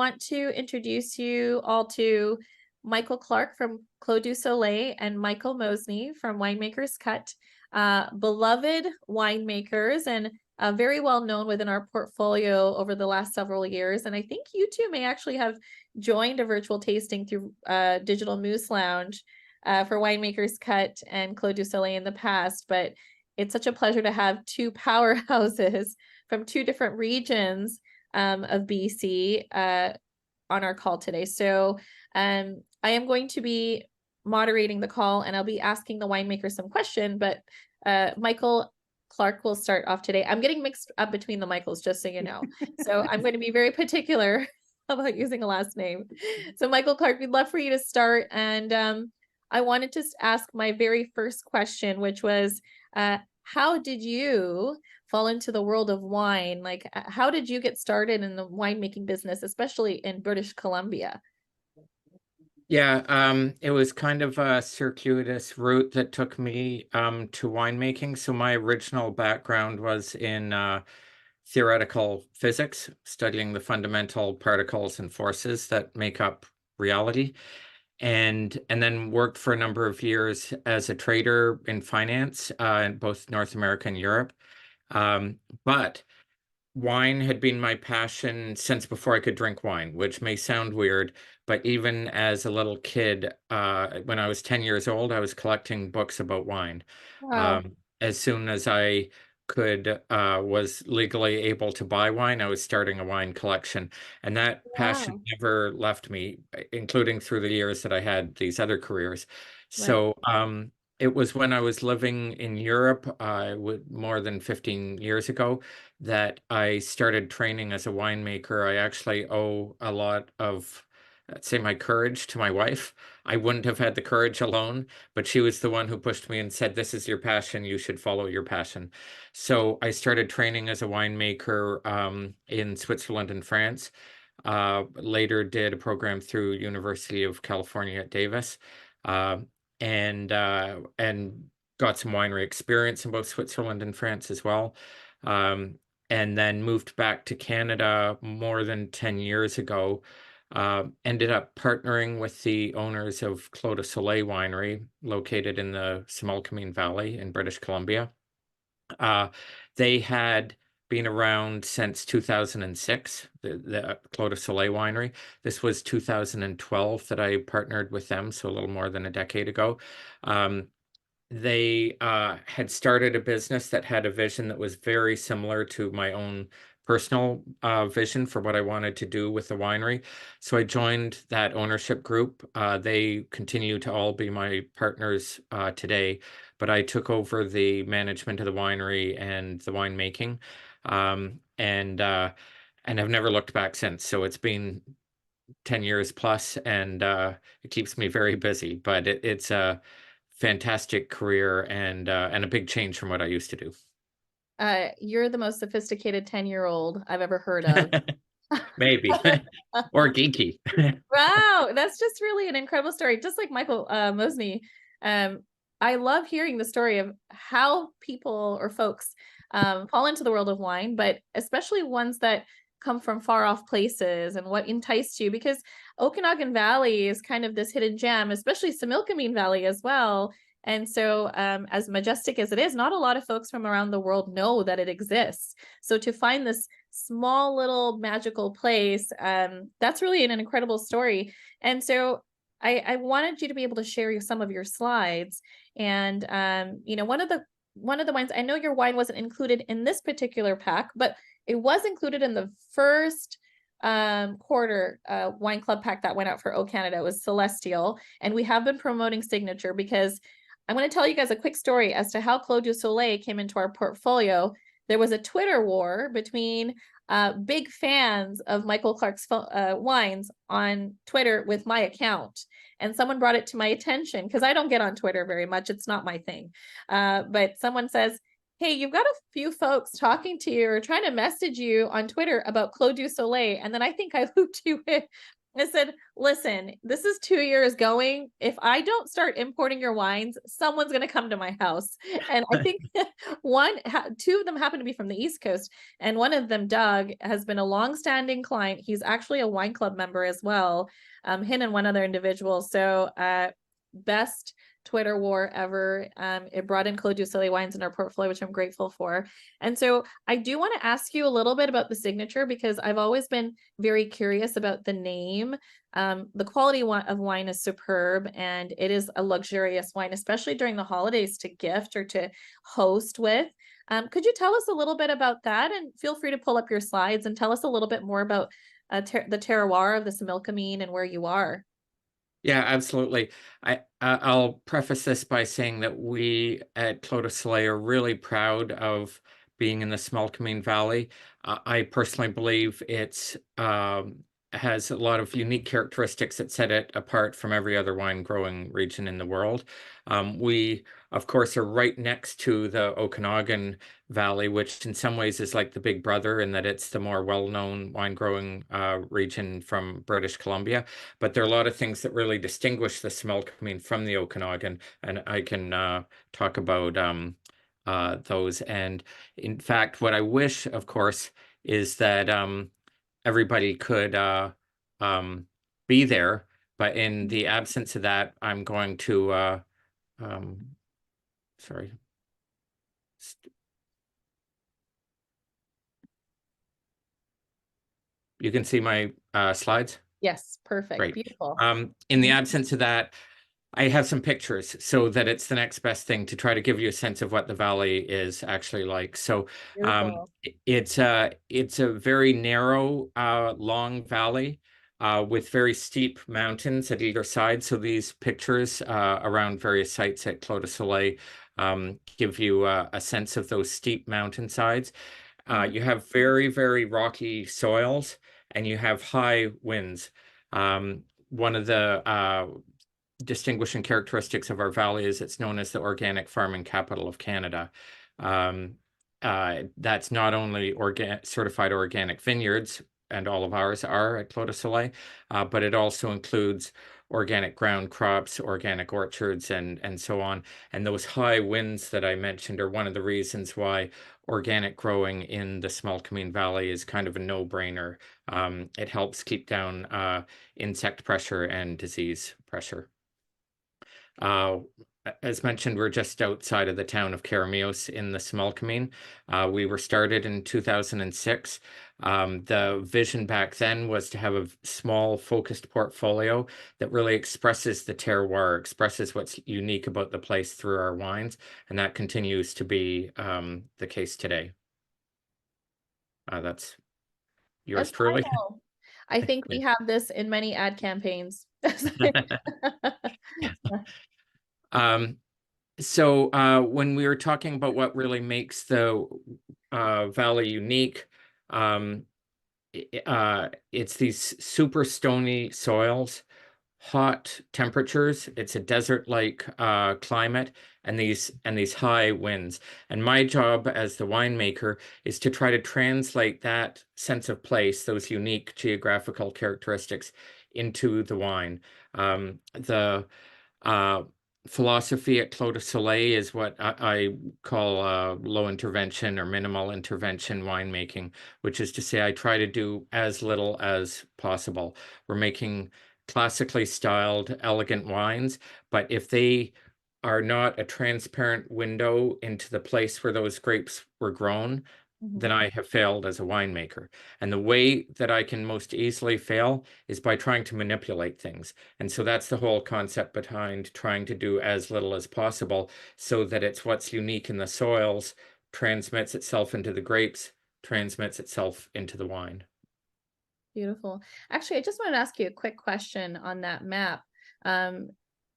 Want to introduce you all to Michael Clark from Clos Du Soleil and Michael Mosney from Winemakers Cut, beloved winemakers and very well known within our portfolio over the last several years. And I think you two may actually have joined a virtual tasting through Digital Moose Lounge for Winemakers Cut and Clos Du Soleil in the past. But it's such a pleasure to have two powerhouses from two different regions of BC on our call today. So I am going to be moderating the call and I'll be asking the winemaker some question, but Michael Clark will start off today. I'm getting mixed up between the Michaels, just so you know. So I'm going to be very particular about using a last name. So Michael Clark, we'd love for you to start. And I wanted to ask my very first question, which was, how did you fall into the world of wine? Like, how did you get started in the winemaking business, especially in British Columbia? Yeah, it was kind of a circuitous route that took me to winemaking. So my original background was in theoretical physics, studying the fundamental particles and forces that make up reality, and then worked for a number of years as a trader in finance in both North America and Europe. But wine had been my passion since before I could drink wine, which may sound weird, but even as a little kid, when I was 10 years old, I was collecting books about wine. Wow. As soon as I was legally able to buy wine, I was starting a wine collection. And that passion Wow. never left me, including through the years that I had these other careers. Right. So, it was when I was living in Europe, more than 15 years ago, that I started training as a winemaker. I actually owe a lot of, let's say, my courage to my wife. I wouldn't have had the courage alone, but she was the one who pushed me and said, "This is your passion. You should follow your passion." So I started training as a winemaker in Switzerland and France. Later did a program through University of California at Davis, uh, and got some winery experience in both Switzerland and France as well. Um, and then moved back to Canada more than 10 years ago. Ended up partnering with the owners of Clos Du Soleil Winery, located in the Similkameen Valley in British Columbia. Uh, they had been around since 2006, the Clos Du Soleil Winery. This was 2012 that I partnered with them, so a little more than a decade ago. Um, they had started a business that had a vision that was very similar to my own personal vision for what I wanted to do with the winery. So I joined that ownership group. They continue to all be my partners today, but I took over the management of the winery and the winemaking, and I've never looked back since. So it's been 10 years plus, and it keeps me very busy, but it's a fantastic career and a big change from what I used to do. You're the most sophisticated 10-year-old I've ever heard of. Maybe. Or geeky. Wow, that's just really an incredible story. Just like Michael Mosney, um, I love hearing the story of how people or folks fall into the world of wine, but especially ones that come from far off places and what enticed you, because Okanagan Valley is kind of this hidden gem, especially Similkameen Valley as well. And so, as majestic as it is, not a lot of folks from around the world know that it exists. So to find this small little magical place, that's really an incredible story. And so I wanted you to be able to share some of your slides. And one of the wines, I know your wine wasn't included in this particular pack, but it was included in the first quarter wine club pack that went out for O Canada. It was Celestial, and we have been promoting Signature because I'm going to tell you guys a quick story as to how Clos Du Soleil came into our portfolio. There was a Twitter war between big fans of Michael Clark's wines on Twitter with my account. And someone brought it to my attention because I don't get on Twitter very much. It's not my thing. But someone says, "Hey, you've got a few folks talking to you or trying to message you on Twitter about Clos Du Soleil." And then I think I looped you I said, listen, this is 2 years going. If I don't start importing your wines, someone's going to come to my house. And I think two of them happen to be from the East Coast. And one of them, Doug, has been a longstanding client. He's actually a wine club member as well. Him and one other individual. So, best Twitter war ever. It brought in Clos Du Soleil wines in our portfolio, which I'm grateful for. And so I do want to ask you a little bit about the signature, because I've always been very curious about the name. The quality of wine is superb, and it is a luxurious wine, especially during the holidays to gift or to host with. Could you tell us a little bit about that? And feel free to pull up your slides and tell us a little bit more about the terroir of the Similkameen and where you are. Yeah, absolutely. I'll preface this by saying that we at Clos Du Soleil are really proud of being in the Similkameen Valley. I personally believe it's has a lot of unique characteristics that set it apart from every other wine growing region in the world. We, of course, are right next to the Okanagan Valley, which in some ways is like the big brother in that it's the more well-known wine growing region from British Columbia. But there are a lot of things that really distinguish the Similkameen from the Okanagan, and I can talk about those. And in fact, what I wish, of course, is that everybody could be there. But in the absence of that, I'm going to, sorry. You can see my slides? Yes, perfect. Great. Beautiful. In the absence of that, I have some pictures so that it's the next best thing to try to give you a sense of what the valley is actually like. So Beautiful. it's a very narrow, long valley with very steep mountains at either side. So these pictures around various sites at Clos du Soleil give you a sense of those steep mountainsides. You have very, very rocky soils, and you have high winds. One of the distinguishing characteristics of our valley is it's known as the organic farming capital of Canada. That's not only certified organic vineyards, and all of ours are at Clos du Soleil, but it also includes organic ground crops, organic orchards, and so on. And those high winds that I mentioned are one of the reasons why organic growing in the Similkameen Valley is kind of a no-brainer. It helps keep down insect pressure and disease pressure. As mentioned, we're just outside of the town of Karamios in the Similkameen. We were started in 2006. The vision back then was to have a small, focused portfolio that really expresses the terroir, expresses what's unique about the place through our wines, and that continues to be the case today. That's yours truly. Admirable. I think we have this in many ad campaigns. Um, when we were talking about what really makes the valley unique, it's these super stony soils, hot temperatures. It's a desert-like climate, and these high winds. And my job as the winemaker is to try to translate that sense of place, those unique geographical characteristics, into the wine. The philosophy at Clos du Soleil is what I call low intervention or minimal intervention winemaking, which is to say I try to do as little as possible. We're making classically styled, elegant wines, but if they are not a transparent window into the place where those grapes were grown, then I have failed as a winemaker. And the way that I can most easily fail is by trying to manipulate things. And so that's the whole concept behind trying to do as little as possible so that it's what's unique in the soils transmits itself into the grapes, transmits itself into the wine. Beautiful. Actually, I just wanted to ask you a quick question on that map.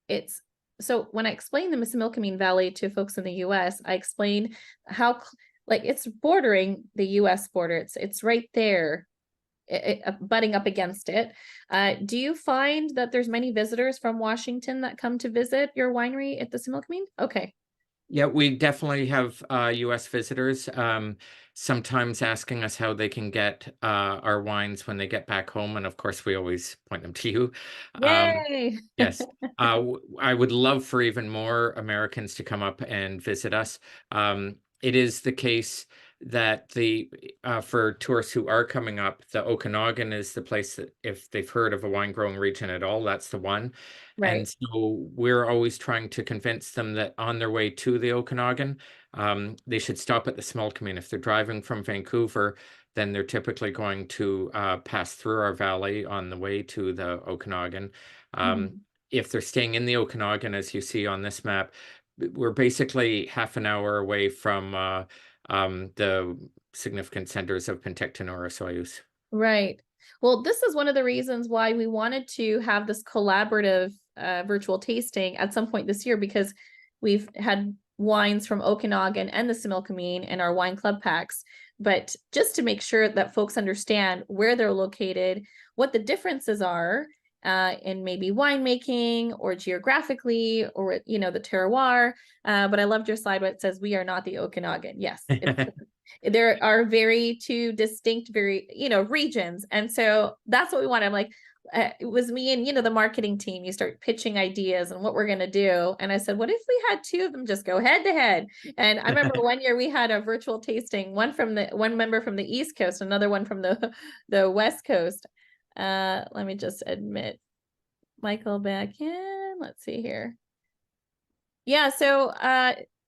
It's so when I explain the Similkameen Valley to folks in the US, I explain how like it's bordering the US border. It's right there, butting up against it. Do you find that there's many visitors from Washington that come to visit your winery at the Similkameen? Okay. Yeah, we definitely have US visitors, sometimes asking us how they can get our wines when they get back home, and of course we always point them to you. Um, Yay. yes, I would love for even more Americans to come up and visit us. It is the case that for tourists who are coming up, the Okanagan is the place that, if they've heard of a wine growing region at all, that's the one. And Right. so we're always trying to convince them that on their way to the Okanagan, they should stop at the small community. If they're driving from Vancouver, then they're typically going to pass through our valley on the way to the Okanagan. Um, Mhm. if they're staying in the Okanagan, as you see on this map, we're basically half an hour away from the significant centers of Penticton or Osoyoos. Right. Well, this is one of the reasons why we wanted to have this collaborative virtual tasting at some point this year, because we've had wines from Okanagan and the Similkameen in our wine club packs. But just to make sure that folks understand where they're located, what the differences are in maybe winemaking or geographically, or the terroir. But I loved your slide where it says we are not the Okanagan. Yes, there are very two distinct, very, regions. And so that's what we want. I'm like, it was me and, the marketing team, you start pitching ideas and what we're going to do. And I said, what if we had two of them just go head to head? And I remember one year we had a virtual tasting, one member from the East Coast, another one from the West Coast. Let me just admit Michael back in. Let's see here. Yeah, so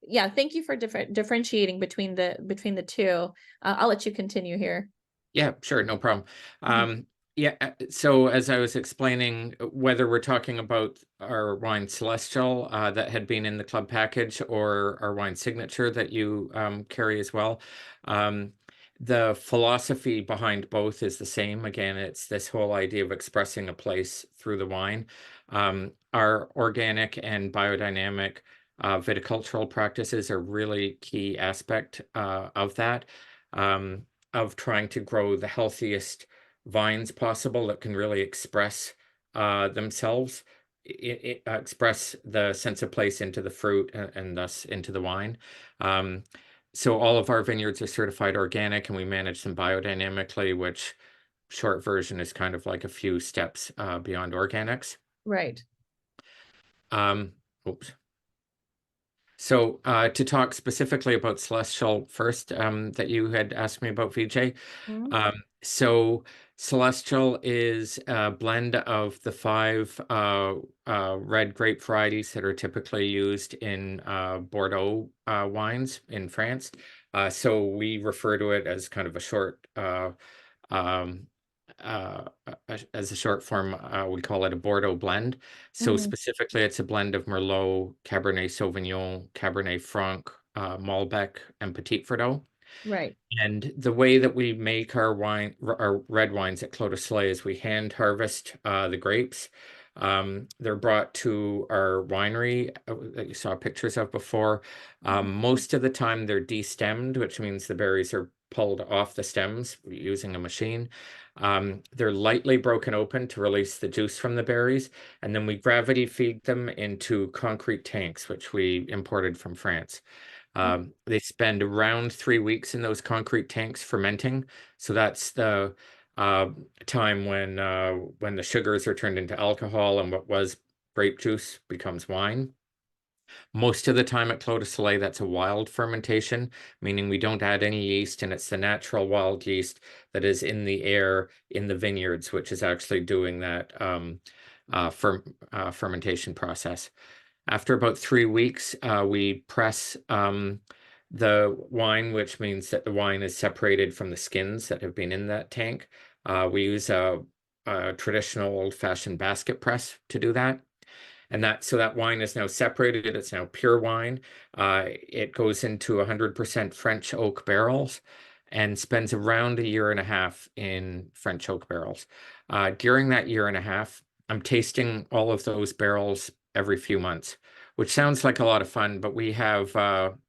yeah, thank you for differentiating between the two. I'll let you continue here. Yeah, sure, no problem. Mhm. Yeah, so as I was explaining, whether we're talking about our wine Celestial that had been in the club package, or our wine Signature that you carry as well, um, the philosophy behind both is the same. Again, it's this whole idea of expressing a place through the wine. Our organic and biodynamic viticultural practices are really key aspect of that. Um, of trying to grow the healthiest vines possible that can really express themselves, express the sense of place into the fruit, and thus into the wine. Um, so all of our vineyards are certified organic, and we manage them biodynamically, which short version is kind of like a few steps beyond organics. Right. Um, oops. So to talk specifically about Celestial first, that you had asked me about, VJ. Mhm. So Celestial is a blend of the five red grape varieties that are typically used in Bordeaux wines in France. So we refer to it as kind of a short um, as a short form, we call it a Bordeaux blend. So Mhm. specifically, it's a blend of Merlot, Cabernet Sauvignon, Cabernet Franc, Malbec, and Petit Verdot. Right. And the way that we make our red wines at Clos Du Soleil, is we hand harvest the grapes. They're brought to our winery that you saw pictures of before. Most of the time they're destemmed, which means the berries are pulled off the stems using a machine. They're lightly broken open to release the juice from the berries, and then we gravity feed them into concrete tanks, which we imported from France. They spend around 3 weeks in those concrete tanks fermenting. So that's the uh, time when the sugars are turned into alcohol, and what was grape juice becomes wine. Most of the time at Clos du Soleil, that's a wild fermentation, meaning we don't add any yeast, and it's the natural wild yeast that is in the air in the vineyards, which is actually doing that fermentation process. After about 3 weeks, we press the wine, which means that the wine is separated from the skins that have been in that tank. We use a traditional old-fashioned basket press to do that. And that wine is now separated. It's now pure wine. It goes into 100% French oak barrels and spends around a year and a half in French oak barrels. During that year and a half, I'm tasting all of those barrels every few months, which sounds like a lot of fun, but we have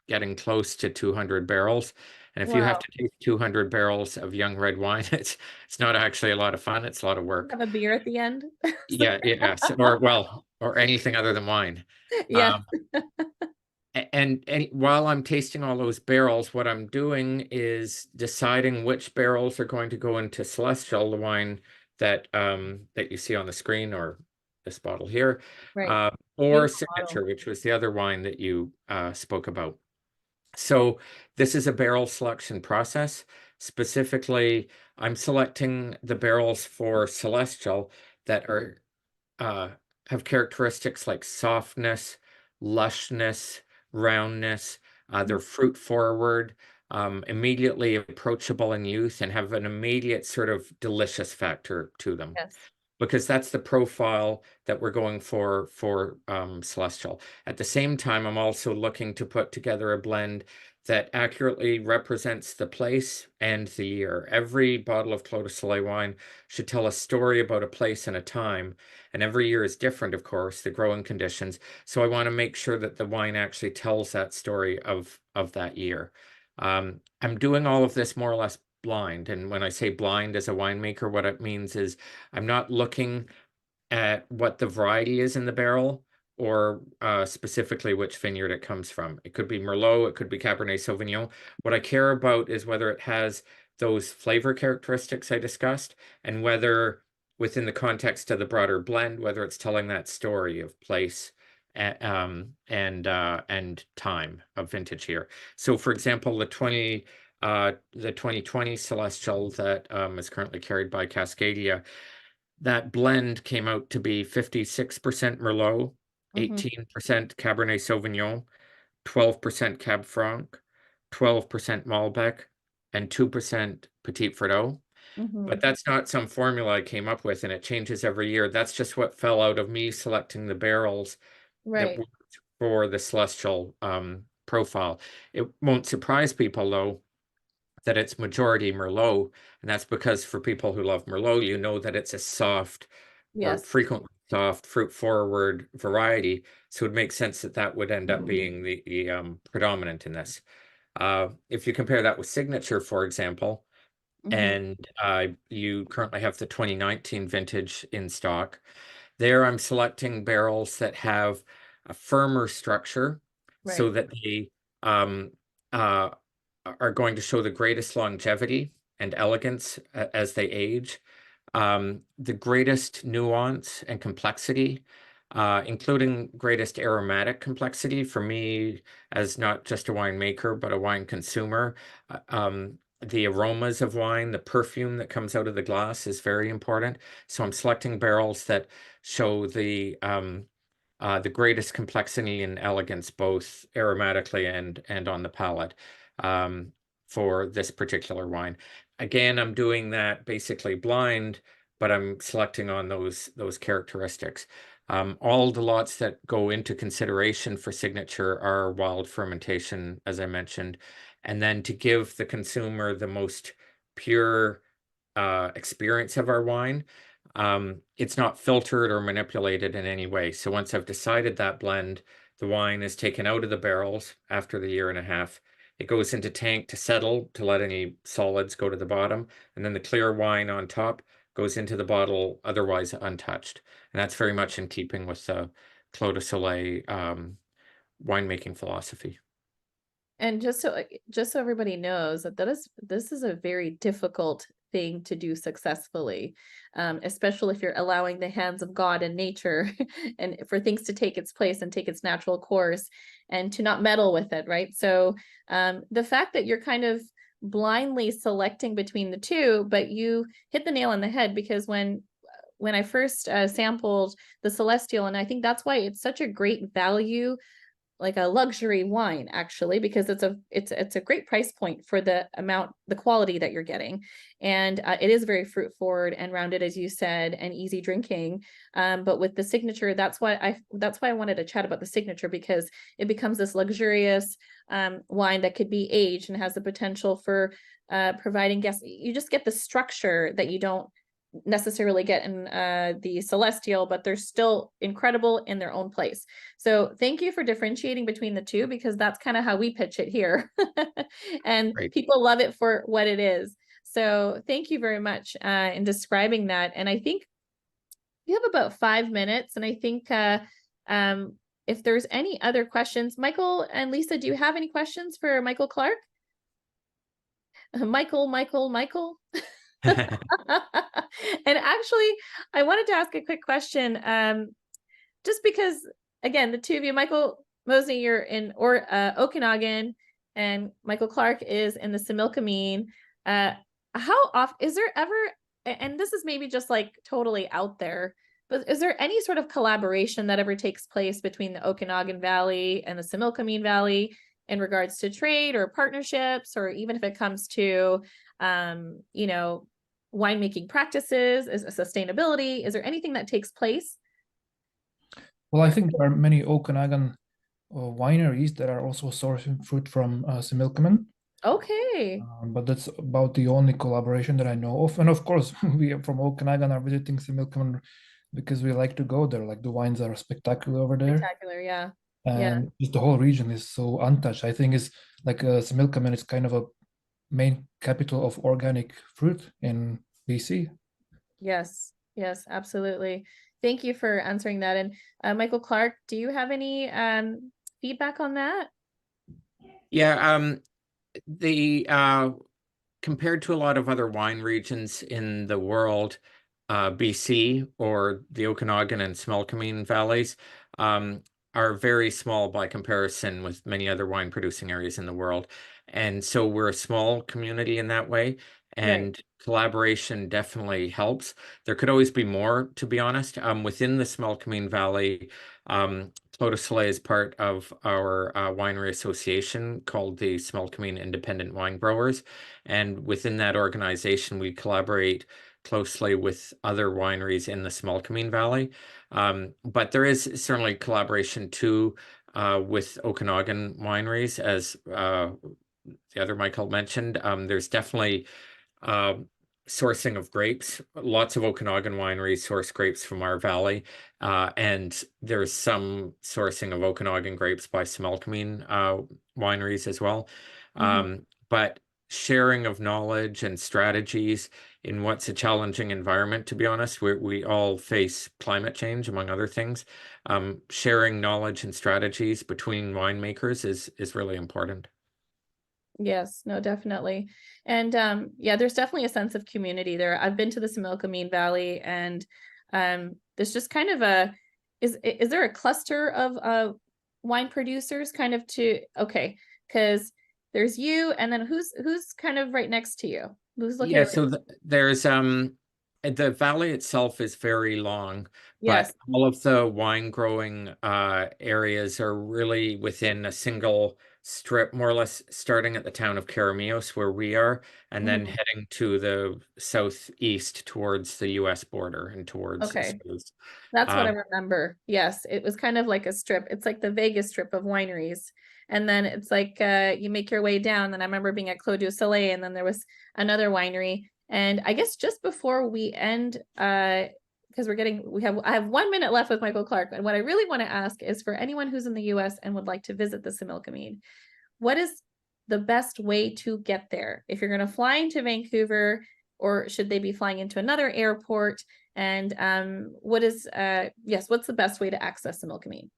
getting close to 200 barrels. And if you have Wow. to taste 200 barrels of young red wine, it's not actually a lot of fun. It's a lot of work. Have a beer at the end. Yeah, yes, or well, or anything other than wine. Yeah. Um, And while I'm tasting all those barrels, what I'm doing is deciding which barrels are going to go into Celestial, the wine that you see on the screen, or this bottle here, Right. or Beautiful bottle. Signature, which was the other wine that you spoke about. So this is a barrel selection process. Specifically, I'm selecting the barrels for Celestial that are uh, have characteristics like softness, lushness, roundness. They're fruit forward, immediately approachable in youth, and have an immediate sort of delicious factor to them, Yes. because that's the profile that we're going for Celestial. At the same time, I'm also looking to put together a blend that accurately represents the place and the year. Every bottle of Clos Du Soleil wine should tell a story about a place and a time, and every year is different, of course, the growing conditions. So I want to make sure that the wine actually tells that story of that year. I'm doing all of this more or less blind, and when I say blind as a winemaker, what it means is I'm not looking at what the variety is in the barrel, or specifically which vineyard it comes from. It could be Merlot, it could be Cabernet Sauvignon. What I care about is whether it has those flavor characteristics I discussed, and whether within the context of the broader blend, whether it's telling that story of place and time of vintage here. So for example, the 2020 Celestial that is currently carried by Kascadia, that blend came out to be 56% Merlot, Mm-hmm. 18% Cabernet Sauvignon, 12% Cab Franc, 12% Malbec, and 2% Petit Verdot. Mm-hmm. But that's not some formula I came up with, and it changes every year. That's just what fell out of me selecting the barrels that Right. worked for the Celestial profile. It won't surprise people, though, that it's majority Merlot, and that's because for people who love Merlot, you know that it's a soft, or Yes. frequently soft, fruit forward variety. So it makes sense that that would end up being the predominant in this. If you compare that with Signature, for example, Mm-hmm. and you currently have the 2019 vintage in stock, there I'm selecting barrels that have a firmer structure, so Right. that they um, uh, are going to show the greatest longevity and elegance as they age, the greatest nuance and complexity, including greatest aromatic complexity for me as not just a winemaker, but a wine consumer. The aromas of wine, the perfume that comes out of the glass is very important. So I'm selecting barrels that show the greatest complexity and elegance, both aromatically and on the palate, um, for this particular wine. Again, I'm doing that basically blind, but I'm selecting on those characteristics. All the lots that go into consideration for Signature are wild fermentation, as I mentioned, and then to give the consumer the most pure experience of our wine. It's not filtered or manipulated in any way. So once I've decided that blend, the wine is taken out of the barrels after the year and a half. It goes into tank to settle, to let any solids go to the bottom, and then the clear wine on top goes into the bottle otherwise untouched. And that's very much in keeping with the Clos du Soleil winemaking philosophy. And just so everybody knows that this is a very difficult thing to do successfully, especially if you're allowing the hands of God and nature and for things to take its place and take its natural course and to not meddle with it, right? So the fact that you're kind of blindly selecting between the two, but you hit the nail on the head, because when I first sampled the Celestial, and I think that's why it's such a great value, like a luxury wine, actually, because it's a great price point for the amount, the quality that you're getting. And it is very fruit forward and rounded, as you said, and easy drinking. But with the Signature, that's why I wanted to chat about the Signature, because it becomes this luxurious wine that could be aged and has the potential for providing guests. You just get the structure that you don't necessarily get in the Celestial, but they're still incredible in their own place. So thank you for differentiating between the two, because that's kind of how we pitch it here. And Great. people love it for what it is. So thank you very much in describing that. And I think you have about 5 minutes, and I think if there's any other questions, Michael and Lisa, do you have any questions for Michael Clark? Michael. And actually, I wanted to ask a quick question. Just because, again, the two of you, Michael Mosney, you're in Okanagan, and Michael Clark is in the Similkameen. How often is there ever, and this is maybe just like totally out there, but is there any sort of collaboration that ever takes place between the Okanagan Valley and the Similkameen Valley in regards to trade or partnerships, or even if it comes to, you know, winemaking practices, is sustainability? Is there anything that takes place? Well, I think there are many Okanagan wineries that are also sourcing fruit from Similkameen. Okay. But that's about the only collaboration that I know of. And of course, we are from Okanagan are visiting Similkameen because we like to go there. Like the wines are spectacular over there. Spectacular, yeah. Yeah. And just the whole region is so untouched. I think it's like Similkameen is kind of a main capital of organic fruit in BC. Yes. Yes, absolutely. Thank you for answering that. And Michael Clark, do you have any feedback on that? Yeah, the compared to a lot of other wine regions in the world, BC or the Okanagan and Similkameen valleys are very small by comparison with many other wine producing areas in the world. And so we're a small community in that way, Right. and collaboration definitely helps. There could always be more, to be honest. Within the Similkameen Valley, Clos Du Soleil is part of our winery association called the Similkameen Independent Wine Growers. And within that organization, we collaborate closely with other wineries in the Similkameen Valley. But there is certainly collaboration too with Okanagan wineries, as the other Michael mentioned. There's definitely uh, sourcing of grapes. Lots of Okanagan wineries source grapes from our valley, and there's some sourcing of Okanagan grapes by Similkameen wineries as well. But sharing of knowledge and strategies in what's a challenging environment, to be honest, we all face climate change, among other things. Sharing knowledge and strategies between winemakers is really important. Yes, no, definitely. And yeah, there's definitely a sense of community there. I've been to the Similkameen Valley, and there's just kind of a is there a cluster of wine producers kind of to okay, because there's you, and then who's kind of right next to you? Who's Yeah, located so there's the valley itself is very long, yes. but all of the wine growing areas are really within a single strip, more or less starting at the town of Caramios where we are, and then Mhm. heading to the southeast towards the US border and towards I Okay. suppose. That's what I Um, remember. Yes, it was kind of like a strip. It's like the Vegas strip of wineries. And then it's like you make your way down. And I remember being at Clos Du Soleil, and then there was another winery. And I guess just before we end, because I have 1 minute left with Michael Clark. And what I really want to ask is for anyone who's in the US and would like to visit the Similkameen, what is the best way to get there? If you're going to fly into Vancouver, or should they be flying into another airport? And what's the best way to access the Milkameen?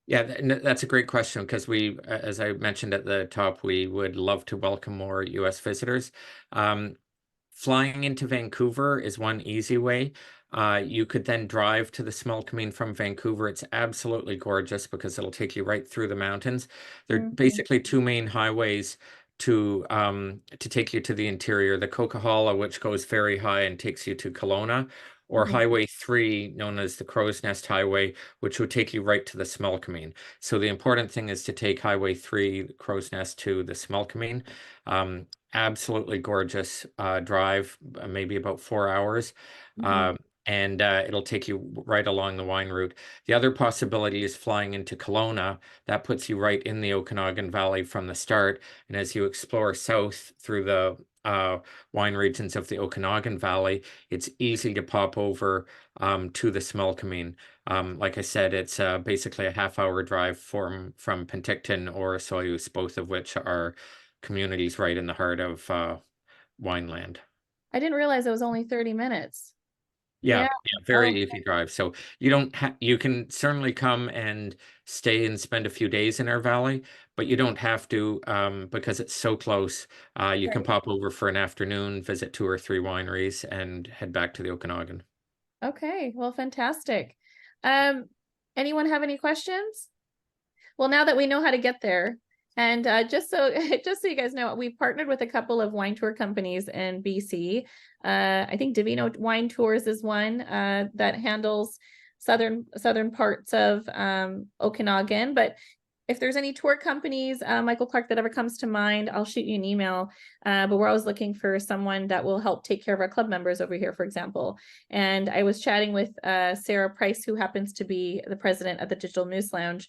Yeah, that's a great question because as I mentioned at the top, we would love to welcome more US visitors. Um, Flying into Vancouver is one easy way. You could then drive to the Similkameen from Vancouver. It's absolutely gorgeous because it'll take you right through the mountains. There are Mhm. basically two main highways to take you to the interior. The Coquihalla, which goes very high and takes you to Kelowna, or Mhm. Highway 3, known as the Crow's Nest Highway, which would take you right to the Similkameen. So the important thing is to take Highway 3, the Crow's Nest, to the Similkameen. Absolutely gorgeous drive, maybe about 4 hours. Mhm. Um, and it'll take you right along the wine route. The other possibility is flying into Kelowna. That puts you right in the Okanagan Valley from the start. And as you explore south through the wine regions of the Okanagan Valley, it's easy to pop over to the Similkameen. Like I said, it's basically a half-hour drive from Penticton or Soyuz, both of which are communities right in the heart of wineland. I didn't realize it was only 30 minutes. Yeah, Yeah. yeah, very Oh, easy drive. So you don't have, you can certainly come and stay and spend a few days in our valley, but you don't have to, because it's so close. You can right. pop over for an afternoon, visit 2 or 3 wineries, and head back to the Okanagan. Okay. Well, fantastic. Um, anyone have any questions? Well, now that we know how to get there, and just so just so you guys know, we've partnered with a couple of wine tour companies in BC. I think Divino Wine Tours is one that handles southern parts of Okanagan. But if there's any tour companies, Michael Clark, that ever comes to mind, I'll shoot you an email. But we're always looking for someone that will help take care of our club members over here, for example. And I was chatting with Sarah Price, who happens to be the president of the Digital Moose Lounge,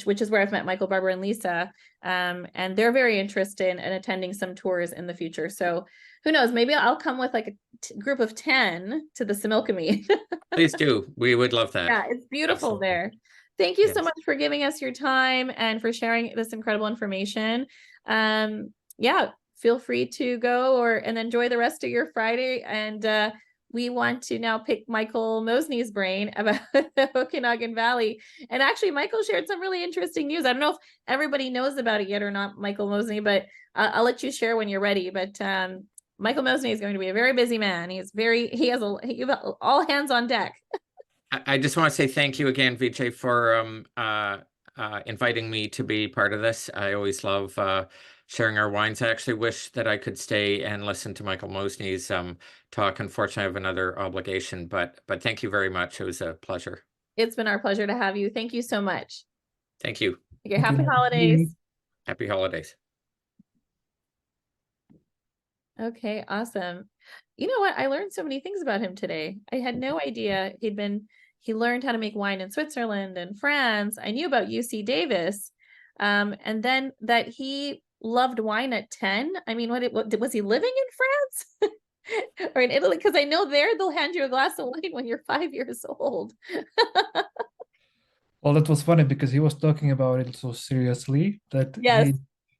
which is where I've met Michael, Barbara, and Lisa. And they're very interested in attending some tours in the future. So who knows, maybe I'll come with like a group of 10 to the Similkameen. Please do. We would love that. Yeah, it's beautiful Absolutely. there. Thank you so Yes. much for giving us your time and for sharing this incredible information. Yeah, feel free to go and enjoy the rest of your Friday. And we want to now pick Michael Mosney's brain about the Okanagan Valley. And actually, Michael shared some really interesting news. I don't know if everybody knows about it yet or not, Michael Mosney, but I'll let you share when you're ready. But Michael Mosney is going to be a very busy man. He has all hands on deck. I just want to say thank you again, Vijay, for inviting me to be part of this. I always love sharing our wines. I actually wish that I could stay and listen to Michael Mosney's talk. Unfortunately, I have another obligation, but thank you very much. It was a pleasure. It's been our pleasure to have you. Thank you so much. Thank you. Okay, Thank you. happy Nice to see holidays. you. Happy holidays. Okay, awesome. You know what? I learned so many things about him today. I had no idea he learned how to make wine in Switzerland and France. I knew about UC Davis. And then that he loved wine at 10. I mean, what was he living in France? Or in Italy? Because I know there they'll hand you a glass of wine when you're 5 years old. Well, that was funny because he was talking about it so seriously that Yes.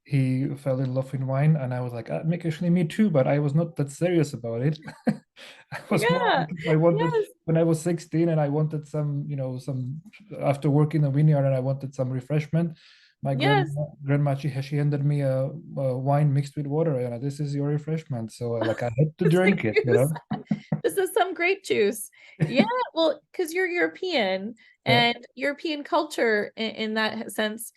he fell in love in wine, and I was like, actually, me too, but I was not that serious about it. I was more Yeah. because I wanted Yes. when I was 16 and I wanted some, some after working in a vineyard and I wanted some refreshment. My Yes. grandma she handed me a wine mixed with water, and this is your refreshment. So like I had to It's like drink it, juice. This is some grape juice. Yeah, well, because you're European Yeah, and European culture in that sense,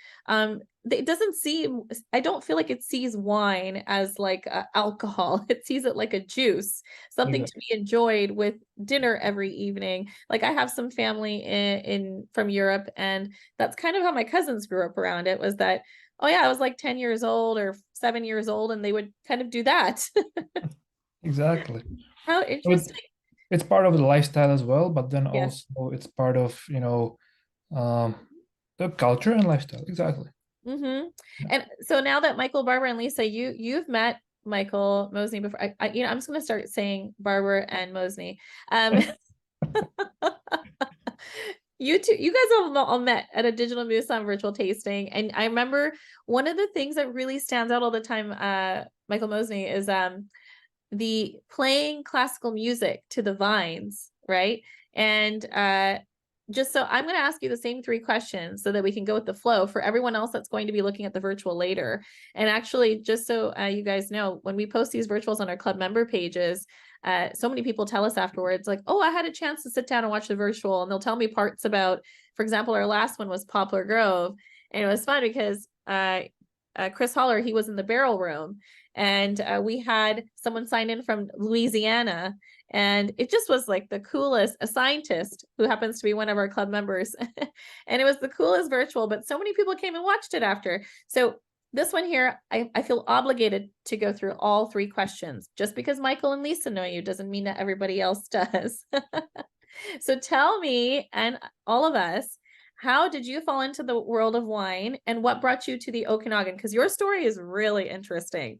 it doesn't seem, I don't feel like it sees wine as like alcohol. It sees it like a juice, something to exactly. be enjoyed with dinner every evening. Like I have some family in from Europe, and that's kind of how my cousins grew up around it, was that, oh yeah, I was like 10 years old or 7 years old, and they would kind of do that. Exactly. How So interesting. it's part of the lifestyle as well, but then Yes. also it's part of, um, the culture and lifestyle. Exactly. Mm-hmm. And so now that Michael, Barbara, and Lisa, you've met Michael Mosney before. I'm just going to start saying Barbara and Mosney. Um, you guys have all met at a Digital Moose on virtual tasting, and I remember one of the things that really stands out all the time, Michael Mosney, is the playing classical music to the vines, right? And just so I'm going to ask you the same 3 questions so that we can go with the flow for everyone else that's going to be looking at the virtual later. And actually, just so you guys know, when we post these virtuals on our club member pages, so many people tell us afterwards, like, oh, I had a chance to sit down and watch the virtual, and they'll tell me parts about, for example, our last one was Poplar Grove, and it was fun because Chris Holler, he was in the barrel room, and we had someone sign in from Louisiana, and it just was like the coolest, a scientist who happens to be one of our club members. And it was the coolest virtual, but so many people came and watched it after. So this one here, I feel obligated to go through all 3 questions. Just because Michael and Lisa know you doesn't mean that everybody else does. So tell me, and all of us, how did you fall into the world of wine, and what brought you to the Okanagan? Because your story is really interesting.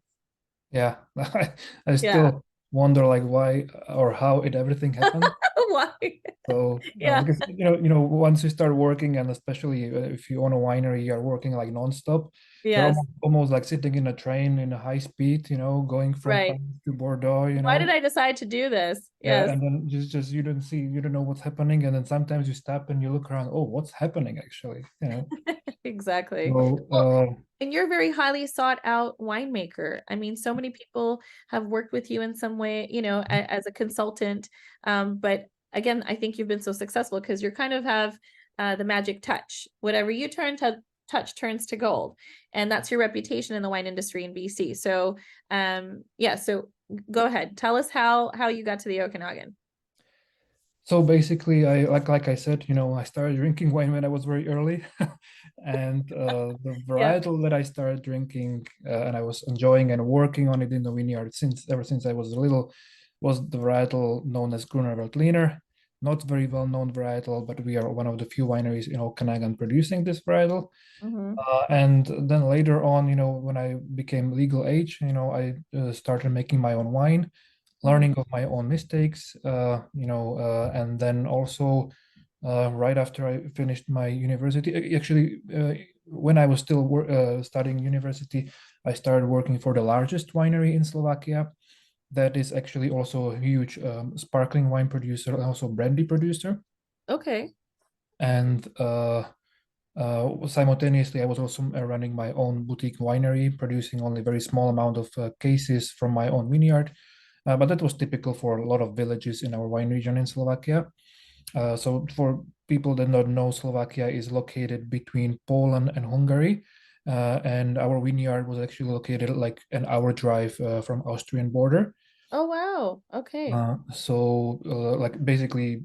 Yeah. I Yeah. still wonder like why or how it everything happened. Why? So Yeah. because once you start working, and especially if you own a winery, you're working like nonstop. You're Yes. almost like sitting in a train in a high speed, going from Right. Paris to Bordeaux, Why did I decide to do this? Yeah, Yes. and then just you don't know what's happening, and then sometimes you stop and you look around. Oh, what's happening actually? Exactly. So Well, and you're a very highly sought out winemaker. I mean, so many people have worked with you in some way, as a consultant. But again, I think you've been so successful because you kind of have the magic touch. Whatever you touch turns to gold. And that's your reputation in the wine industry in BC. So yeah, so go ahead. Tell us how you got to the Okanagan. So basically, I like I said, I started drinking wine when I was very early, and the Yeah. varietal that I started drinking and I was enjoying and working on it in the vineyard ever since I was little was the varietal known as Gruner Veltliner. Not very well known varietal, but we are one of the few wineries in Okanagan producing this varietal. Mm-hmm. And then later on, when I became legal age, I started making my own wine, learning of my own mistakes, and then also right after I finished my university, actually, when I was still studying university, I started working for the largest winery in Slovakia. That is actually also a huge sparkling wine producer and also brandy producer. Okay. And simultaneously, I was also running my own boutique winery, producing only very small amount of cases from my own vineyard. But that was typical for a lot of villages in our wine region in Slovakia. So for people that don't know, Slovakia is located between Poland and Hungary. And our vineyard was actually located like an hour drive from Austrian border. Oh, wow. Okay. Like basically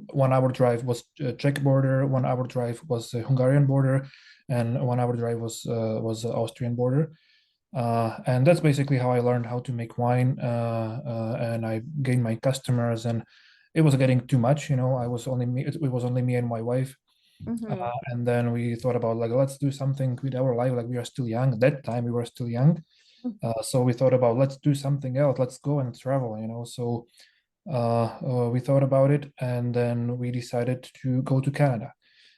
1 hour drive was Czech border, 1 hour drive was Hungarian border, and 1 hour drive was the Austrian border. And that's basically how I learned how to make wine, and I gained my customers, and it was getting too much. I was only me. It was only me and my wife. Mm-hmm. And then we thought about like let's do something with our life. Like we are still young. At that time we were still young. So we thought about let's do something else. Let's go and travel. So we thought about it, and then we decided to go to Canada.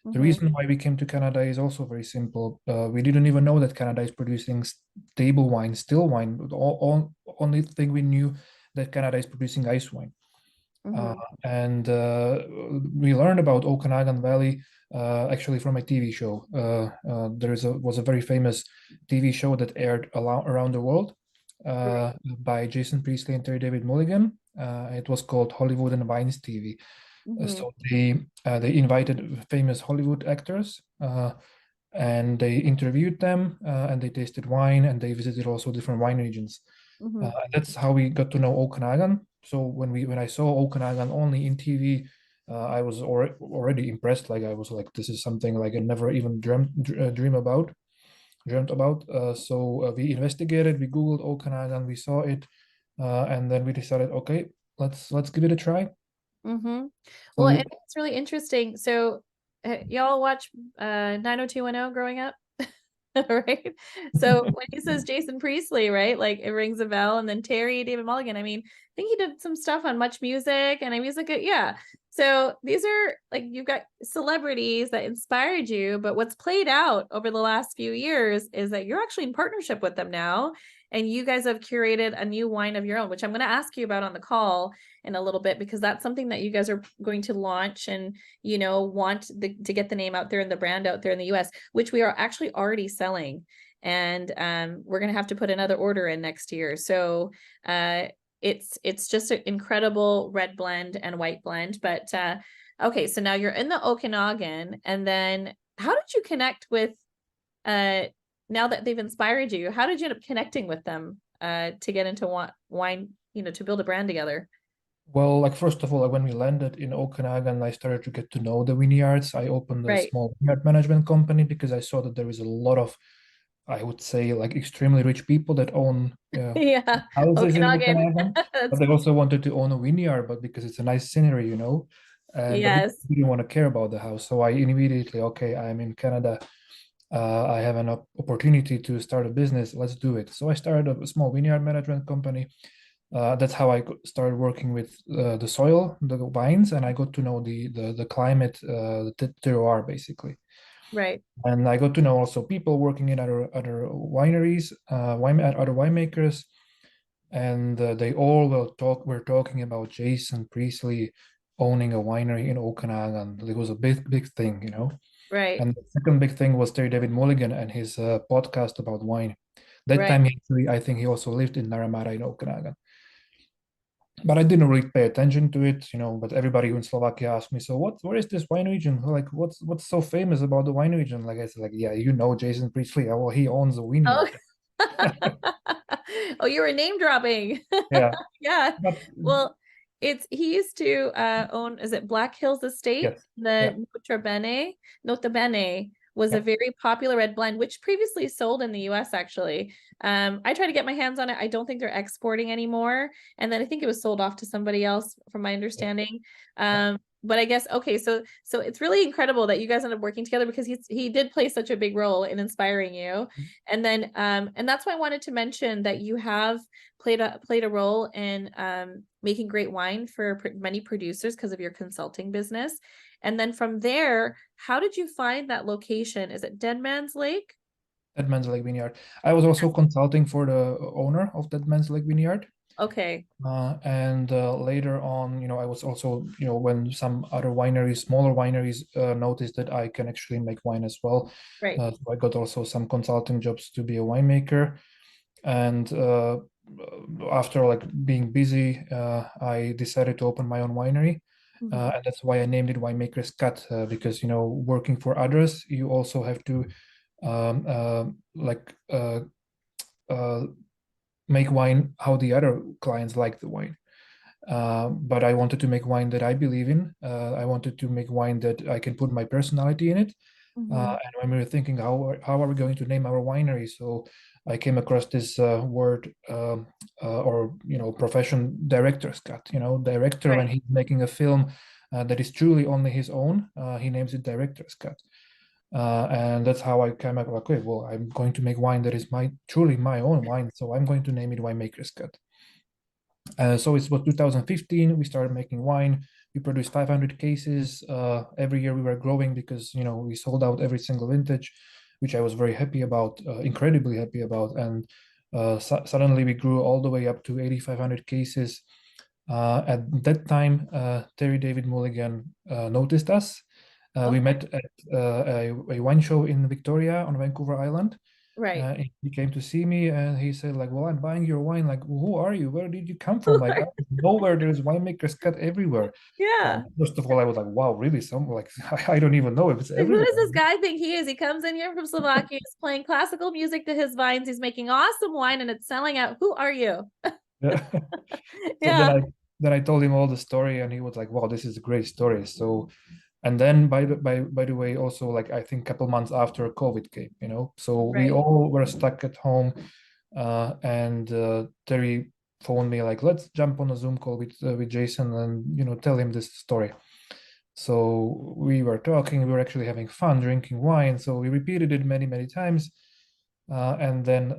The Mm-hmm. reason why we came to Canada is also very simple. We didn't even know that Canada is producing stable wine, still wine. Only thing we knew that Canada is producing ice wine. Uh, Mm-hmm. and we learned about Okanagan Valley actually from a TV show. Was a very famous TV show that aired around the world Right. by Jason Priestley and Terry David Mulligan. It was called Hollywood and Vines TV. Mm-hmm. So they invited famous Hollywood actors and they interviewed them and they tasted wine and they visited also different wine regions. Mm-hmm. That's how we got to know Okanagan. So when I saw Okanagan only in TV, I was already impressed. Like I was like, this is something like I never even dreamt about. So we investigated, we Googled Okanagan, we saw it, and then we decided, okay, let's give it a try. Mm-hmm. Well, So and it's really interesting. So y'all watch 90210 growing up? Right. So when he says Jason Priestley, right? Like it rings a bell. And then Terry David Mulligan. I mean, I think he did some stuff on Much Music and I music. Yeah. So these are like you've got celebrities that inspired you, but what's played out over the last few years is that you're actually in partnership with them now. And you guys have curated a new wine of your own, which I'm going to ask you about on the call in a little bit, because that's something that you guys are going to launch and, want to get the name out there and the brand out there in the US, which we are actually already selling. And we're going to have to put another order in next year. So it's just an incredible red blend and white blend. But okay, so now you're in the Okanagan, and then how did you connect with now that they've inspired you? How did you end up connecting with them to get into wine, to build a brand together? Well, like first of all, like when we landed in Okanagan, I started to get to know the vineyards. I opened a Right. small vineyard management company because I saw that there is a lot of, I would say, like extremely rich people that own Yeah. houses in Okanagan. Okanagan, but That's they also wanted to own a vineyard, but because it's a nice scenery, but we yes. didn't want to care about the house. So I immediately, okay, I'm in Canada. I have an opportunity to start a business. Let's do it. So I started a small vineyard management company. That's how I started working with the soil, the vines, and I got to know the climate, the terroir basically. Right. And I got to know also people working in other wineries, other winemakers, and they all were talking about Jason Priestley owning a winery in Okanagan. It was a big thing, you know. Right. And the second big thing was Terry David Mulligan and his podcast about wine. That Right. time, I think he also lived in Naramara in Okanagan. But I didn't really pay attention to it, you know. But everybody in Slovakia asked me, "So where is this wine region? Like, what's so famous about the wine region?" Like I said, like, yeah, you know, Jason Priestley. Well, he owns a Oh. vineyard. Oh, you were name dropping. Yeah, Yeah. but Well, he used to own, is it Black Hills Estate? yes, yeah, The Nota Bene was a yeah. very popular red blend, which previously sold in the US actually. I tried to get my hands on it. I don't think they're exporting anymore. And then I think it was sold off to somebody else, from my understanding. But I guess, okay, so it's really incredible that you guys ended up working together, because he did play such a big role in inspiring you. And then and that's why I wanted to mention that you have played a role in making great wine for many producers because of your consulting business. And then from there, how did you find that location? Is it Dead Man's Lake? Dead Man's Lake Vineyard. I was also consulting for the owner of Dead Man's Lake Vineyard. Okay. And later on, you know, I was also, you know, when some other wineries, smaller wineries, noticed that I can actually make wine as well. Right. So I got also some consulting jobs to be a winemaker. And after like being busy, I decided to open my own winery. And that's why I named it Winemakers Cut, because, you know, working for others, you also have to like make wine how the other clients like the wine. But I wanted to make wine that I believe in. I wanted to make wine that I can put my personality in it. And when we were thinking how are we going to name our winery, so I came across this word or, you know, profession, director's cut. You know, director, when Right. he's making a film that is truly only his own, he names it director's cut. And that's how I came up like, okay, well, I'm going to make wine that is truly my own wine, so I'm going to name it Winemaker's Cut. So it was 2015. We started making wine. We produced 500 cases. Every year we were growing because, you know, we sold out every single vintage, which I was very happy about, incredibly happy about. And suddenly we grew all the way up to 8,500 cases. At that time, Terry David Mulligan noticed us. We met at a wine show in Victoria on Vancouver Island. Right. He came to see me and he said, like, well, I'm buying your wine. Like, who are you? Where did you come from? Like, out of nowhere, there's Winemakers Cut everywhere. Yeah. First of all, I was like, wow, really? Some like I don't even know if it's Like, who everywhere. does this guy think he is? He comes in here from Slovakia, he's playing classical music to his vines, he's making awesome wine, and it's selling out. Who are you? Yeah. So Yeah. then I told him all the story and he was like, wow, this is a great story. So and then by the way, also, like, I think a couple months after COVID came, you know, so we Right. all were stuck at home, and Terry phoned me like, let's jump on a Zoom call with Jason and, you know, tell him this story. So we were talking, we were actually having fun drinking wine, so we repeated it many times. And then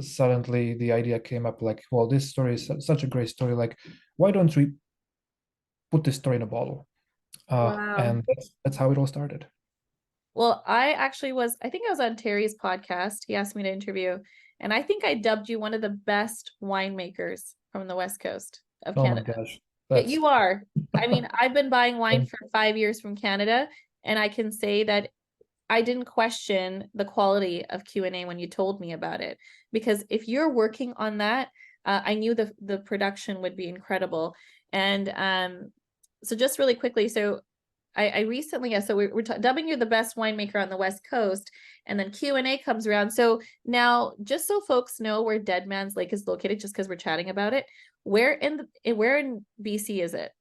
suddenly the idea came up, like, well, this story is such a great story, like, why don't we put this story in a bottle? Wow. And that's how it all started. Well, I think I was on Terry's podcast. He asked me to interview, and I think I dubbed you one of the best winemakers from the West Coast of Oh my Canada. gosh, Yeah, that's you are. I mean, I've been buying wine thank for 5 years from Canada, and I can say that I didn't question the quality of Q&A when you told me about it, because if you're working on that, I knew the production would be incredible. And so just really quickly, so I recently, yeah, so we're dubbing you the best winemaker on the West Coast, and then Q&A comes around. So now, just so folks know where Dead Man's Lake is located, just because we're chatting about it, where in BC is it?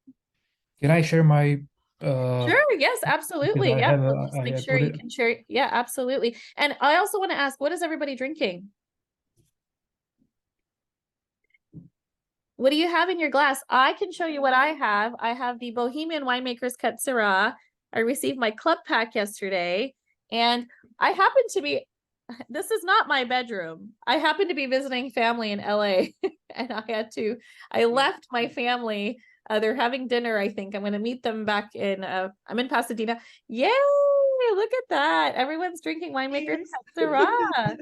Can I share my Sure, yes, because absolutely. Yeah, I'll just make I sure put you it. can share. Yeah, absolutely. And I also want to ask, what is everybody drinking? What do you have in your glass? I can show you what I have. I have the Bohemian Winemakers Cut Syrah. I received my club pack yesterday, and I happen to be this is not my bedroom. I happened to be visiting family in LA and I left my family. They're having dinner, I think. I'm going to meet them back I'm in Pasadena. Yay! Look at that. Everyone's drinking Winemakers Syrah.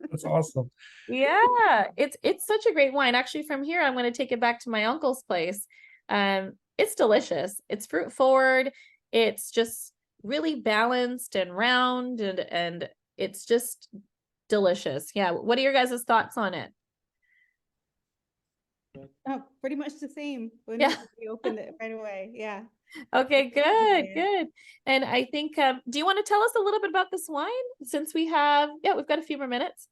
That's awesome. Yeah, it's such a great wine. Actually, from here, I'm going to take it back to my uncle's place. It's delicious. It's fruit forward. It's just really balanced and round, and it's just delicious. Yeah. What are your guys' thoughts on it? Oh, pretty much the same. When Yeah. we opened it right away. Yeah. Okay, good, Yeah. good. And I think, do you want to tell us a little bit about this wine since we've got a few more minutes?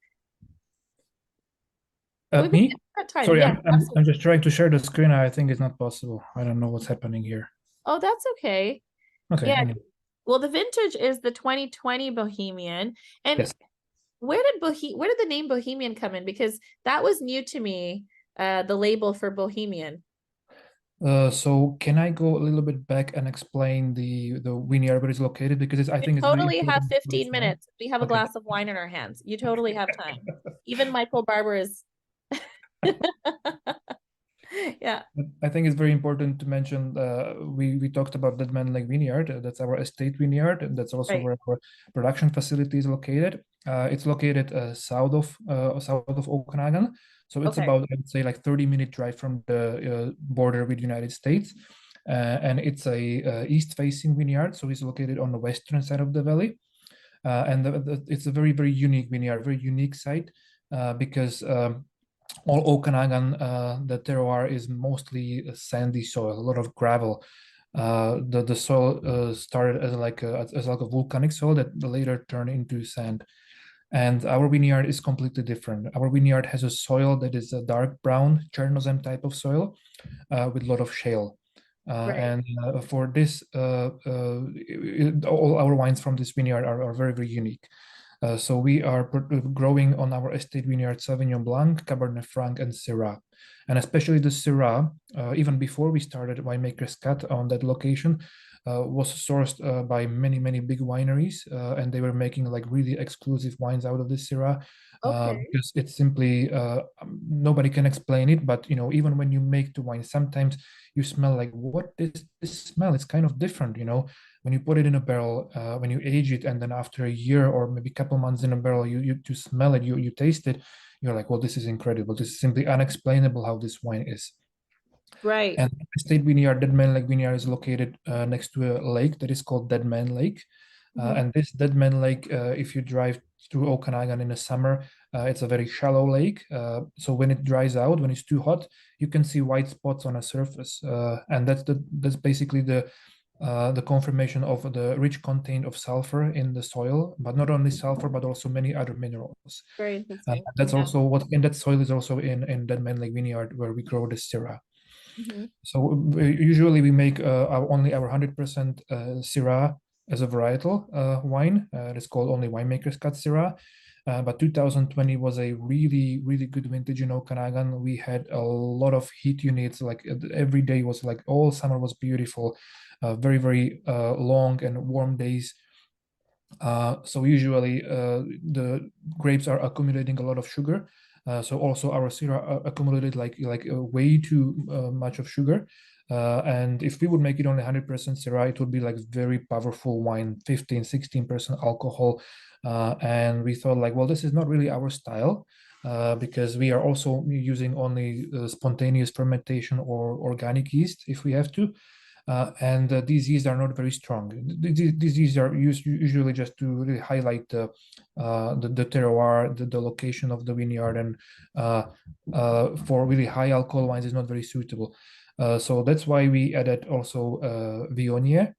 Me? Time. Sorry, Yeah, I'm just trying to share the screen. I think it's not possible. I don't know what's happening here. Oh, that's okay. Okay. Yeah. Anyway. Well, the vintage is the 2020 Bohemian. And Yes. where did the name Bohemian come in? Because that was new to me, the label for Bohemian. So can I go a little bit back and explain the vineyard where it's located? Because I think it's very Totally have important for 15 this wine. minutes. We have a Okay. glass of wine in our hands. You totally have time. Even Michael Barber is. Yeah. I think it's very important to mention, we talked about Dead Man Lake Vineyard. That's our estate vineyard, and that's also Right. where our production facility is located. It's located south of Okanagan. So it's Okay. about, I would say, like 30-minute drive from the border with the United States. And it's a east-facing vineyard, so it's located on the western side of the valley. And it's a very, very unique vineyard, very unique site, because all Okanagan, the terroir is mostly a sandy soil, a lot of gravel. The soil started as like a volcanic soil that later turned into sand. And our vineyard is completely different. Our vineyard has a soil that is a dark brown Chernozem type of soil with a lot of shale. Right. And for this, all our wines from this vineyard are very, very unique. So we are growing on our estate vineyard Sauvignon Blanc, Cabernet Franc, and Syrah. And especially the Syrah, even before we started Winemakers Cut on that location, was sourced by many, many big wineries, and they were making like really exclusive wines out of this Syrah. Okay. Because it's simply nobody can explain it, but even when you make the wine, sometimes you smell like, what is this smell? It's kind of different, when you put it in a barrel, when you age it, and then after a year or maybe a couple months in a barrel, you smell it, you taste it, you're like, well, this is incredible. This is simply unexplainable how this wine is. Right. And estate vineyard, Dead Man Lake Vineyard, is located next to a lake that is called Dead Man Lake. And this Dead Man Lake, if you drive through Okanagan in the summer, it's a very shallow lake. So when it dries out, when it's too hot, you can see white spots on a surface, and that's basically the confirmation of the rich content of sulfur in the soil, but not only sulfur, but also many other minerals. Very interesting. That's also what in that soil is also in Dead Man Lake Vineyard where we grow the Syrah. So usually we make only our 100% Syrah as a varietal wine. It's called only Winemakers Cut Syrah. But 2020 was a really, really good vintage in Okanagan. We had a lot of heat units, like every day was like, all summer was beautiful, very, very long and warm days. So usually the grapes are accumulating a lot of sugar. So also our Syrah accumulated like way too much of sugar. And if we would make it only 100% Syrah, it would be like very powerful wine, 15, 16% alcohol. And we thought like, well, this is not really our style, because we are also using only spontaneous fermentation or organic yeast if we have to. And these yeasts are not very strong. These yeasts are used usually just to really highlight the terroir, the location of the vineyard, and for really high alcohol wines is not very suitable. So that's why we added also Viognier,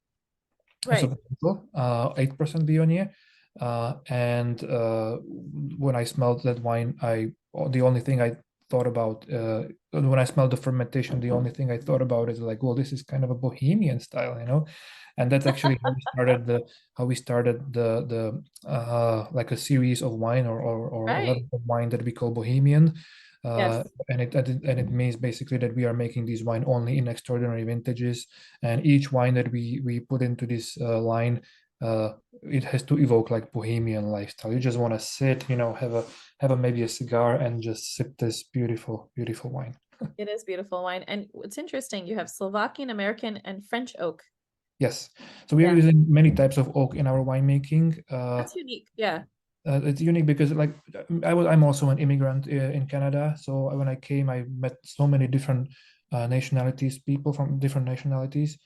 Right. 8% Viognier. And when I smelled that wine, the only thing I thought about when I smelled the fermentation, the only thing I thought about is like, well, this is kind of a bohemian style, and that's actually how we started the like a series of wine or a level of wine that we call bohemian. Yes. And it means basically that we are making these wine only in extraordinary vintages, and each wine that we put into this line it has to evoke like bohemian lifestyle. You just want to sit, have a maybe a cigar and just sip this beautiful, beautiful wine. It is beautiful wine. And what's interesting, you have Slovakian, American, and French oak. Yes. So we are using many types of oak in our winemaking. That's unique. Yeah. It's unique because like I'm also an immigrant in Canada. So when I came, I met so many different nationalities, people from different nationalities.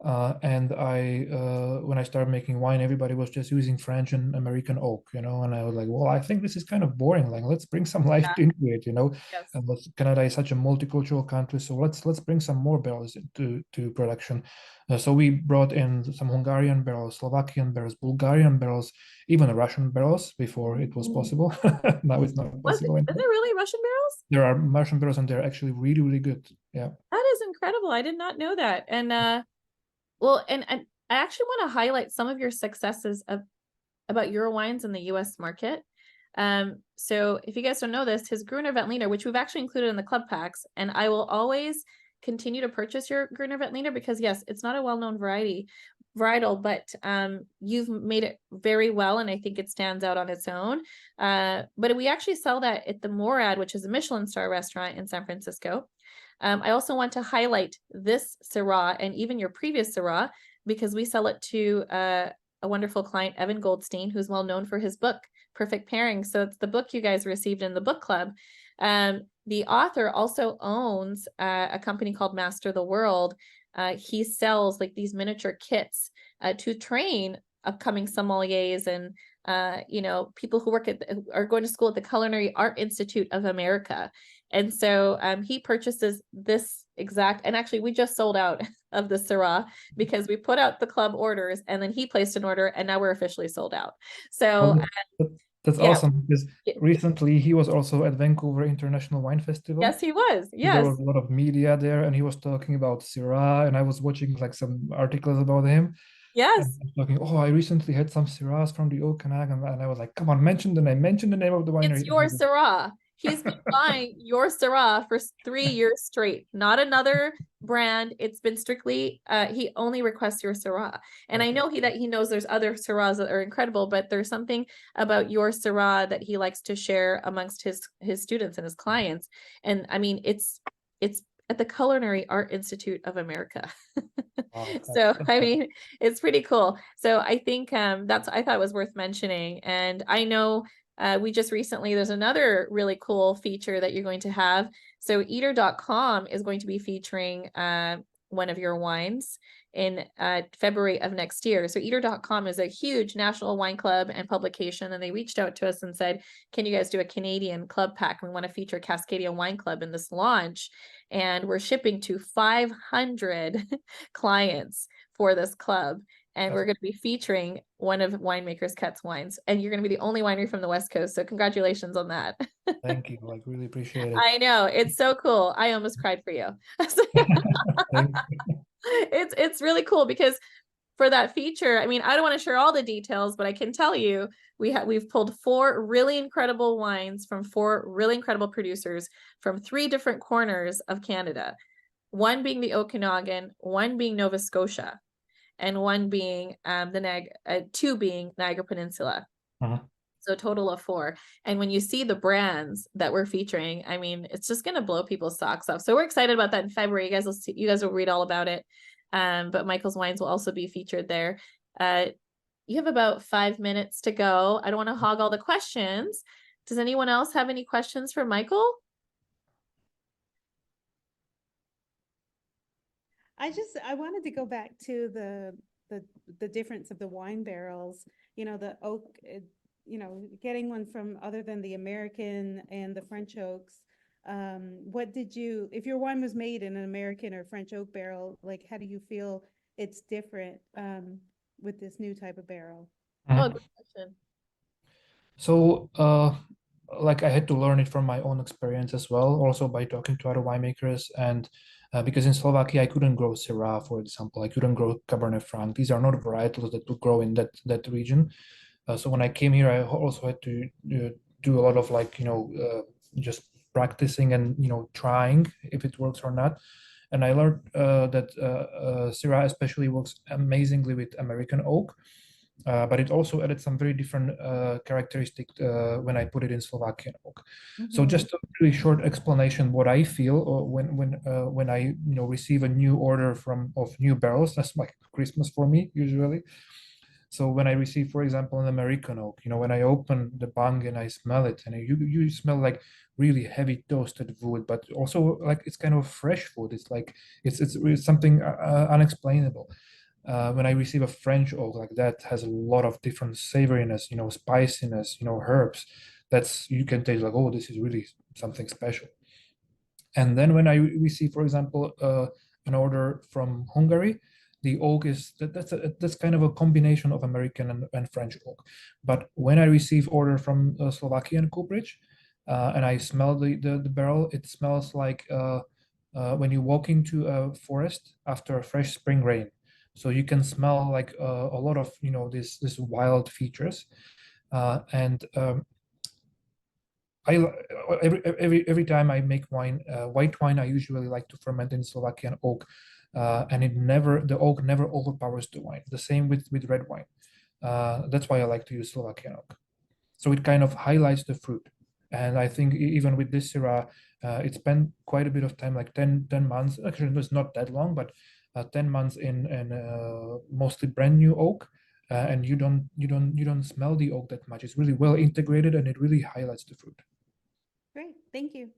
And when I started making wine, everybody was just using French and American oak, and I was like, well, I think this is kind of boring. Like, let's bring some life into it, Yes. But Canada is such a multicultural country, so let's bring some more barrels to production. So we brought in some Hungarian barrels, Slovakian barrels, Bulgarian barrels, even Russian barrels before it was possible. Now it's not possible Is anymore. there really Russian barrels? There are Russian barrels, and they're actually really, really good. Yeah. That is incredible. I did not know that. And well, and I actually want to highlight some of your successes about your wines in the US market. So if you guys don't know this, his Gruner Veltliner, which we've actually included in the club packs, and I will always continue to purchase your Gruner Veltliner because yes, it's not a well-known varietal, but you've made it very well, and I think it stands out on its own. But we actually sell that at the Morad, which is a Michelin star restaurant in San Francisco. I also want to highlight this Syrah and even your previous Syrah because we sell it to a wonderful client, Evan Goldstein, who's well known for his book, Perfect Pairing. So it's the book you guys received in the book club. The author also owns a company called Master the World. He sells like these miniature kits to train upcoming sommeliers and people who are going to school at the Culinary Art Institute of America. And so he purchases this exact, and actually we just sold out of the Syrah because we put out the club orders and then he placed an order and now we're officially sold out. So that's awesome because recently he was also at Vancouver International Wine Festival. Yes, he was. Yes. There was a lot of media there and he was talking about Syrah and I was watching like some articles about him. Yes. Talking, I recently had some Syrahs from the Okanagan, and I was like, come on, mention the name of the winery. It's your Syrah. He's been buying your Syrah for 3 years straight, not another brand. It's been strictly, he only requests your Syrah. And I know that he knows there's other Syrahs that are incredible, but there's something about your Syrah that he likes to share amongst his students and his clients. And I mean, it's at the Culinary Art Institute of America. So I mean, it's pretty cool. So I think I thought was worth mentioning. And I know we just recently, there's another really cool feature that you're going to have. So eater.com is going to be featuring one of your wines in February of next year. So eater.com is a huge national wine club and publication, and they reached out to us and said, can you guys do a Canadian club pack? We want to feature Kascadia Wine Club in this launch, and we're shipping to 500 clients for this club. And we're going to be featuring one of Winemakers Cuts wines, and you're going to be the only winery from the West Coast. So congratulations on that. Thank you. Like, really appreciate it. I know, it's so cool. I almost cried for you. It's really cool because for that feature, I mean, I don't want to share all the details, but I can tell you we've pulled 4 really incredible wines from 4 really incredible producers from 3 different corners of Canada. One being the Okanagan, one being Nova Scotia, and one being 2 being Niagara Peninsula. So a total of 4. And when you see the brands that we're featuring, I mean, it's just going to blow people's socks off. So we're excited about that in February. You guys will read all about it. But Michael's wines will also be featured there. You have about 5 minutes to go. I don't want to hog all the questions. Does anyone else have any questions for Michael? I wanted to go back to the difference of the wine barrels, the oak, getting one from other than the American and the French oaks. If your wine was made in an American or French oak barrel, like, how do you feel it's different with this new type of barrel? Oh, good question. So, like, I had to learn it from my own experience as well, also by talking to other winemakers. And because in Slovakia, I couldn't grow Syrah, for example, I couldn't grow Cabernet Franc. These are not varietals that would grow in that region. So when I came here, I also had to do a lot of just practicing and trying if it works or not. And I learned that Syrah especially works amazingly with American oak. but it also added some very different characteristic when I put it in Slovakian oak. So Mhm. just a really short explanation what I feel when I receive a new order of new barrels. That's like Christmas for me usually. So when I receive, for example, an American oak, when I open the bung and I smell it, and you smell like really heavy toasted wood, but also like it's kind of fresh wood. It's like it's something unexplainable. When I receive a French oak like that, has a lot of different savoriness, spiciness, herbs. That's you can taste like, oh, this is really something special. And then when I receive, for example, an order from Hungary, the oak is that's kind of a combination of American and French oak. But when I receive order from Slovakian cooperage, and I smell the barrel, it smells like when you walk into a forest after a fresh spring rain. So you can smell like a lot of this wild features, and I every time I make wine, white wine, I usually like to ferment in Slovakian oak, and the oak never overpowers the wine. The same with red wine. That's why I like to use Slovakian oak. So it kind of highlights the fruit. And I think even with this Syrah, it spent quite a bit of time, like 10 months. Actually, it's not that long, but 10 months in mostly brand new oak. And you don't smell the oak that much. It's really well integrated and it really highlights the fruit. Great, thank you.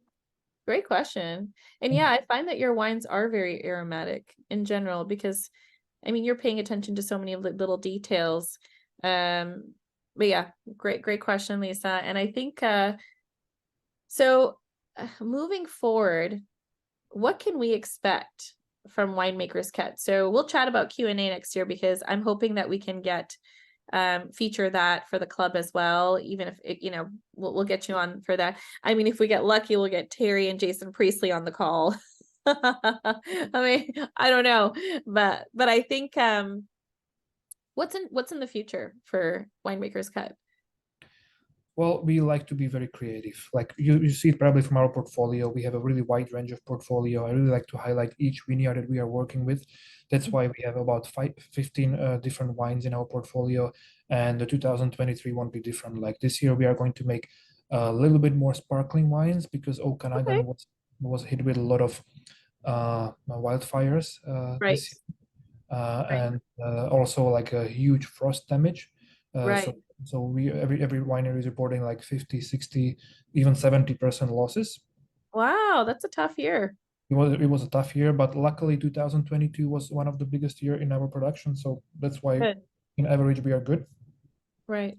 Great question. And yeah, I find that your wines are very aromatic in general because, I mean, you're paying attention to so many little details. But yeah, great question, Lisa. And I think so. Moving forward, what can we expect from Winemakers Cut? So we'll chat about Q&A next year because I'm hoping that we can get feature that for the club as well, even if it, we'll get you on for that. I mean, if we get lucky, we'll get Terry and Jason Priestley on the call. I mean, I don't know, but I think what's in the future for Winemakers Cut? Well, we like to be very creative. Like you see it probably from our portfolio. We have a really wide range of portfolio. I really like to highlight each vineyard that we are working with. That's why we have about 15 different wines in our portfolio. And the 2023 won't be different. Like this year, we are going to make a little bit more sparkling wines because Okanagan Okay. was hit with a lot of wildfires Right. this year. And also like a huge frost damage. Right. So we every winery is reporting like 50, 60, even 70% losses. Wow, that's a tough year. It was a tough year, but luckily 2022 was one of the biggest year in our production. So that's why Good. in average we are good. Right.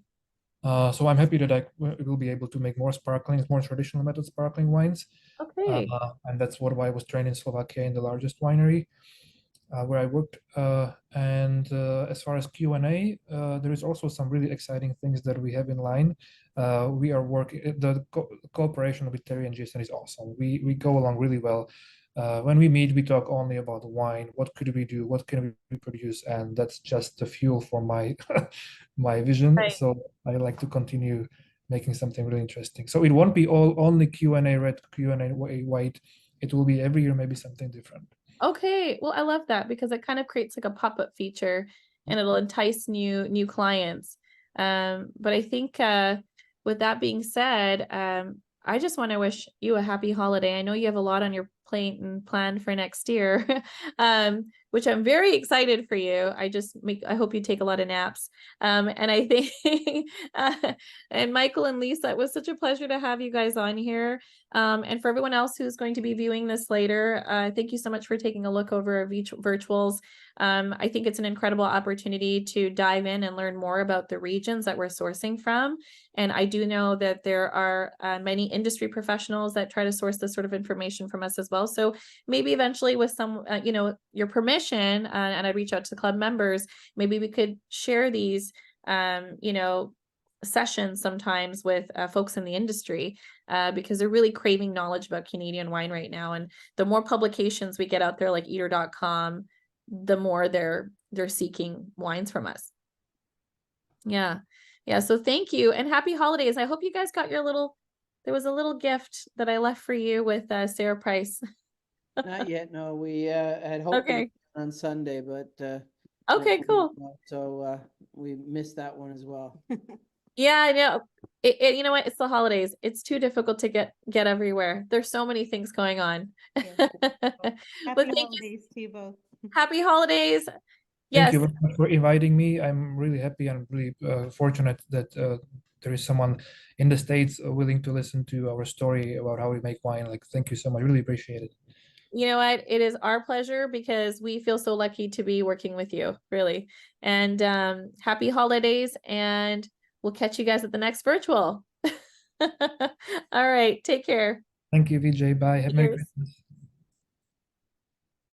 So I'm happy that I will be able to make more sparkling, more traditional method sparkling wines. Okay. And that's why I was trained in Slovakia in the largest winery. Where I worked. And as far as Q&A, there is also some really exciting things that we have in line. We are working, the cooperation with Terry and Jason is awesome. We go along really well. When we meet, we talk only about wine. What could we do? What can we produce? And that's just the fuel for my my vision. Right. So I like to continue making something really interesting. So it won't be only Q&A red, Q&A white. It will be every year maybe something different. Okay, well, I love that because it kind of creates like a pop-up feature and it'll entice new clients. But I think with that being said, I just want to wish you a happy holiday. I know you have a lot on your plate and plan for next year, which I'm very excited for you. I hope you take a lot of naps. And I think, and Michael and Lisa, it was such a pleasure to have you guys on here. And for everyone else who's going to be viewing this later, thank you so much for taking a look over our virtuals. I think it's an incredible opportunity to dive in and learn more about the regions that we're sourcing from. And I do know that there are many industry professionals that try to source this sort of information from us as well. So maybe eventually with some, your permission, and I reach out to the club members, maybe we could share these, sessions sometimes with folks in the industry because they're really craving knowledge about Canadian wine right now. And the more publications we get out there like eater.com, the more they're seeking wines from us. Yeah. So thank you and happy holidays. I hope you guys got there was a little gift that I left for you with Sarah Price. Not yet. No, we had hoped to Okay. get on Sunday, but Okay, cool. So we missed that one as well. Yeah, I know. You know what? It's the holidays. It's too difficult to get everywhere. There's so many things going on. Yes. But Happy thank you. holidays to you both. Happy holidays. Thank Yes. you very much for inviting me. I'm really happy and really fortunate that there is someone in the States willing to listen to our story about how we make wine. Like, thank you so much. Really appreciate it. You know what? It is our pleasure because we feel so lucky to be working with you, really. And happy holidays, and we'll catch you guys at the next virtual. All right. Take care. Thank you, VJ. Bye. Have a Merry Cheers. Christmas.